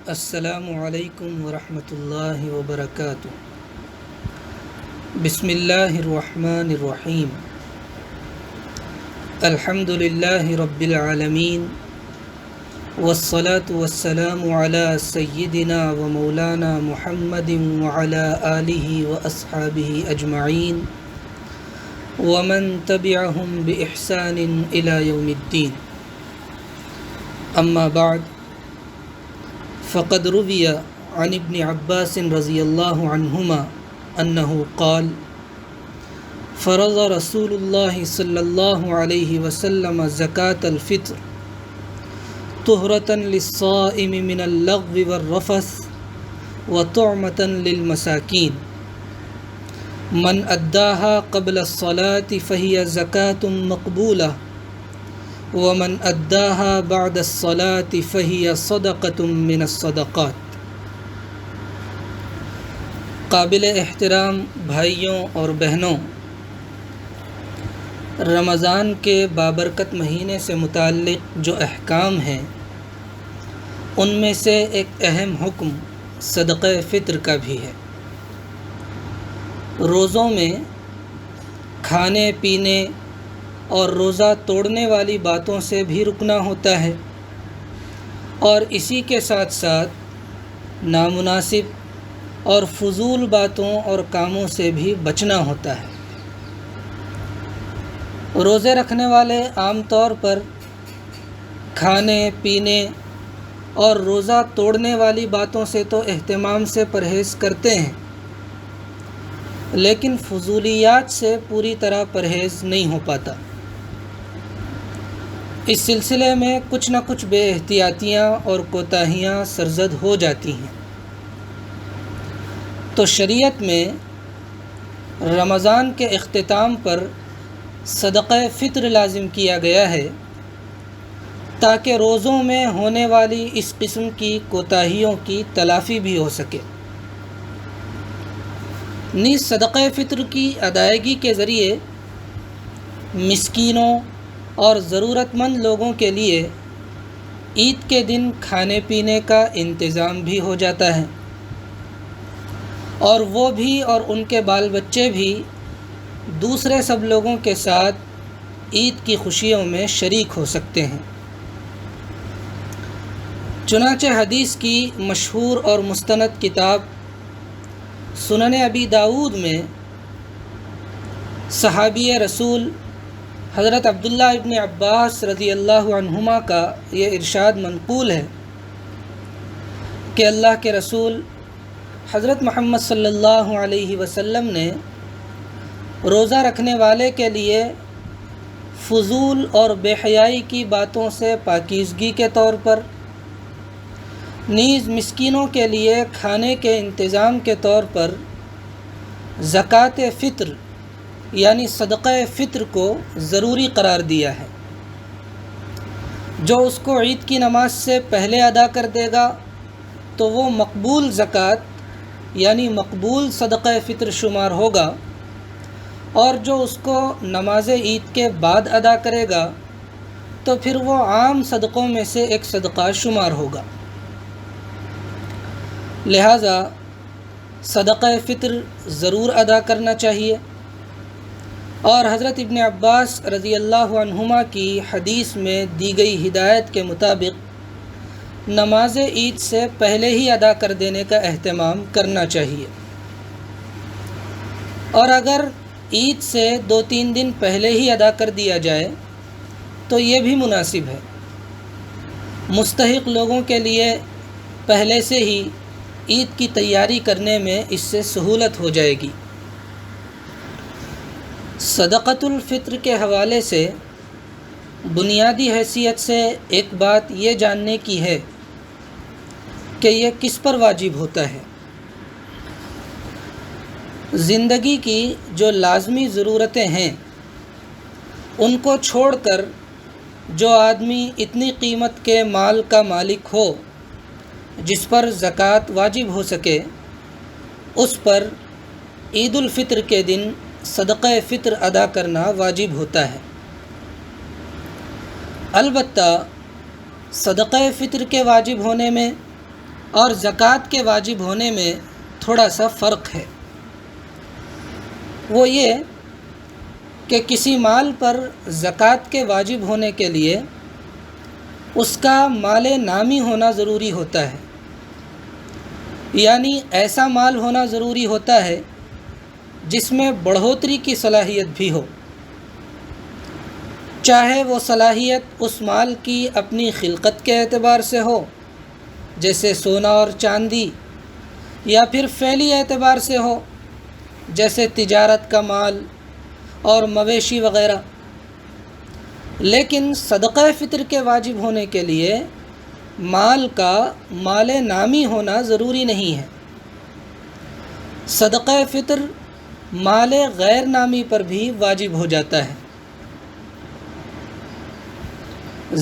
السلام علیکم ورحمۃ اللہ وبرکاتہ۔ بسم اللہ الرحمن الرحیم۔ الحمد للہ رب العالمین، والصلاة والسلام علی سیدنا و مولانا محمد وعلی آلہ واصحابہ اجمعین ومن تبعہم بإحسان الی یوم الدین۔ اما بعد، فقد روی عن ابن عباس رضی اللہ عنہما انہ قال فرض رسول اللہ صلی اللہ علیہ وسلم زکاة الفطر طہرة للصائم من اللغو والرفث وطعمة للمساکین، من اداها قبل الصلاة فهي زکاة مقبولہ ومن اداها بعد الصلاة فهي صدقة من الصدقات۔ قابل احترام بھائیوں اور بہنوں، رمضان کے بابرکت مہینے سے متعلق جو احکام ہیں ان میں سے ایک اہم حکم صدقہ فطر کا بھی ہے۔ روزوں میں کھانے پینے اور روزہ توڑنے والی باتوں سے بھی رکنا ہوتا ہے، اور اسی کے ساتھ ساتھ نامناسب اور فضول باتوں اور کاموں سے بھی بچنا ہوتا ہے۔ روزے رکھنے والے عام طور پر کھانے پینے اور روزہ توڑنے والی باتوں سے تو اہتمام سے پرہیز کرتے ہیں، لیکن فضولیات سے پوری طرح پرہیز نہیں ہو پاتا۔ اس سلسلے میں کچھ نہ کچھ بے احتیاطیاں اور کوتاہیاں سرزد ہو جاتی ہیں۔ تو شریعت میں رمضان کے اختتام پر صدقہ فطر لازم کیا گیا ہے تاکہ روزوں میں ہونے والی اس قسم کی کوتاہیوں کی تلافی بھی ہو سکے۔ نیز صدقہ فطر کی ادائیگی کے ذریعے مسکینوں اور ضرورت مند لوگوں کے لیے عید کے دن کھانے پینے کا انتظام بھی ہو جاتا ہے، اور وہ بھی اور ان کے بال بچے بھی دوسرے سب لوگوں کے ساتھ عید کی خوشیوں میں شریک ہو سکتے ہیں۔ چنانچہ حدیث کی مشہور اور مستند کتاب سنن ابی داود میں صحابی رسول حضرت عبداللہ ابن عباس رضی اللہ عنہما کا یہ ارشاد منقول ہے کہ اللہ کے رسول حضرت محمد صلی اللہ علیہ وسلم نے روزہ رکھنے والے کے لیے فضول اور بے حیائی کی باتوں سے پاکیزگی کے طور پر، نیز مسکینوں کے لیے کھانے کے انتظام کے طور پر زکوٰۃ فطر یعنی صدقہ فطر کو ضروری قرار دیا ہے۔ جو اس کو عید کی نماز سے پہلے ادا کر دے گا تو وہ مقبول زکوٰۃ یعنی مقبول صدقہ فطر شمار ہوگا، اور جو اس کو نماز عید کے بعد ادا کرے گا تو پھر وہ عام صدقوں میں سے ایک صدقہ شمار ہوگا۔ لہٰذا صدقہ فطر ضرور ادا کرنا چاہیے، اور حضرت ابن عباس رضی اللہ عنہما کی حدیث میں دی گئی ہدایت کے مطابق نماز عید سے پہلے ہی ادا کر دینے کا اہتمام کرنا چاہیے، اور اگر عید سے 2-3 دن پہلے ہی ادا کر دیا جائے تو یہ بھی مناسب ہے۔ مستحق لوگوں کے لیے پہلے سے ہی عید کی تیاری کرنے میں اس سے سہولت ہو جائے گی۔ صدقۃ الفطر کے حوالے سے بنیادی حیثیت سے ایک بات یہ جاننے کی ہے کہ یہ کس پر واجب ہوتا ہے۔ زندگی کی جو لازمی ضرورتیں ہیں ان کو چھوڑ کر جو آدمی اتنی قیمت کے مال کا مالک ہو جس پر زکوٰۃ واجب ہو سکے، اس پر عید الفطر کے دن صدقہ فطر ادا کرنا واجب ہوتا ہے۔ البتہ صدقہ فطر کے واجب ہونے میں اور زکوٰۃ کے واجب ہونے میں تھوڑا سا فرق ہے۔ وہ یہ کہ کسی مال پر زکوٰۃ کے واجب ہونے کے لیے اس کا مال نامی ہونا ضروری ہوتا ہے، یعنی ایسا مال ہونا ضروری ہوتا ہے جس میں بڑھوتری کی صلاحیت بھی ہو، چاہے وہ صلاحیت اس مال کی اپنی خلقت کے اعتبار سے ہو جیسے سونا اور چاندی، یا پھر فعلی اعتبار سے ہو جیسے تجارت کا مال اور مویشی وغیرہ۔ لیکن صدقہ فطر کے واجب ہونے کے لیے مال کا مال نامی ہونا ضروری نہیں ہے۔ صدقہ فطر مال غیر نامی پر بھی واجب ہو جاتا ہے۔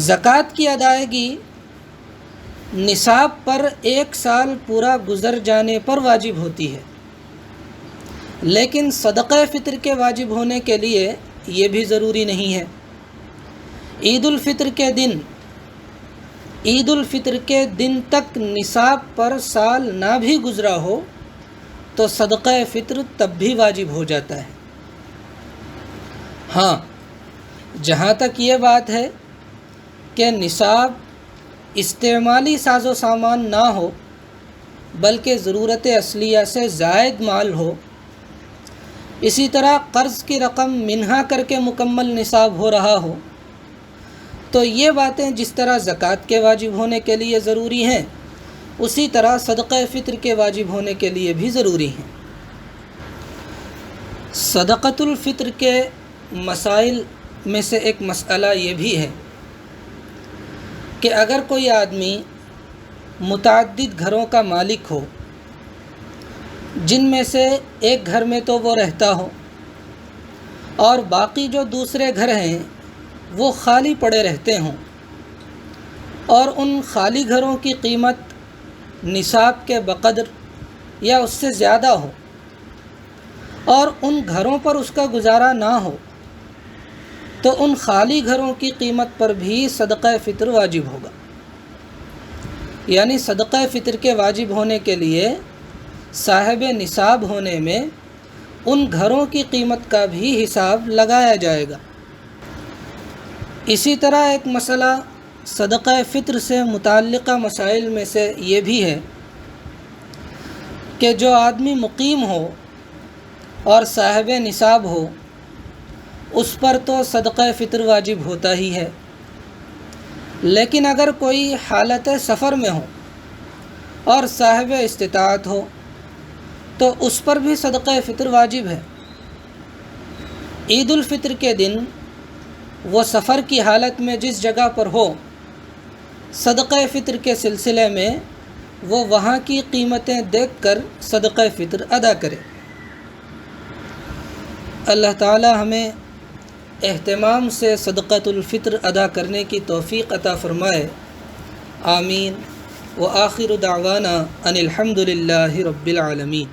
زکوٰۃ کی ادائیگی نصاب پر 1 سال پورا گزر جانے پر واجب ہوتی ہے، لیکن صدقہ فطر کے واجب ہونے کے لیے یہ بھی ضروری نہیں ہے۔ عید الفطر کے دن تک نصاب پر سال نہ بھی گزرا ہو تو صدقہ فطر تب بھی واجب ہو جاتا ہے۔ ہاں، جہاں تک یہ بات ہے کہ نصاب استعمالی ساز و سامان نہ ہو بلکہ ضرورت اصلیہ سے زائد مال ہو، اسی طرح قرض کی رقم منہا کر کے مکمل نصاب ہو رہا ہو، تو یہ باتیں جس طرح زکوٰۃ کے واجب ہونے کے لیے ضروری ہیں اسی طرح صدقہ فطر کے واجب ہونے کے لیے بھی ضروری ہیں۔ صدقۃ الفطر کے مسائل میں سے ایک مسئلہ یہ بھی ہے کہ اگر کوئی آدمی متعدد گھروں کا مالک ہو، جن میں سے ایک گھر میں تو وہ رہتا ہو اور باقی جو دوسرے گھر ہیں وہ خالی پڑے رہتے ہوں، اور ان خالی گھروں کی قیمت نصاب کے بقدر یا اس سے زیادہ ہو، اور ان گھروں پر اس کا گزارا نہ ہو، تو ان خالی گھروں کی قیمت پر بھی صدقہ فطر واجب ہوگا۔ یعنی صدقہ فطر کے واجب ہونے کے لیے صاحب نصاب ہونے میں ان گھروں کی قیمت کا بھی حساب لگایا جائے گا۔ اسی طرح ایک مسئلہ صدقہ فطر سے متعلقہ مسائل میں سے یہ بھی ہے کہ جو آدمی مقیم ہو اور صاحب نصاب ہو اس پر تو صدقہ فطر واجب ہوتا ہی ہے، لیکن اگر کوئی حالت سفر میں ہو اور صاحب استطاعت ہو تو اس پر بھی صدقہ فطر واجب ہے۔ عید الفطر کے دن وہ سفر کی حالت میں جس جگہ پر ہو، صدقہ فطر کے سلسلے میں وہ وہاں کی قیمتیں دیکھ کر صدقہ فطر ادا کرے۔ اللہ تعالی ہمیں اہتمام سے صدقۃ الفطر ادا کرنے کی توفیق عطا فرمائے، آمین۔ وآخر دعوانا ان الحمد للہ رب العالمین۔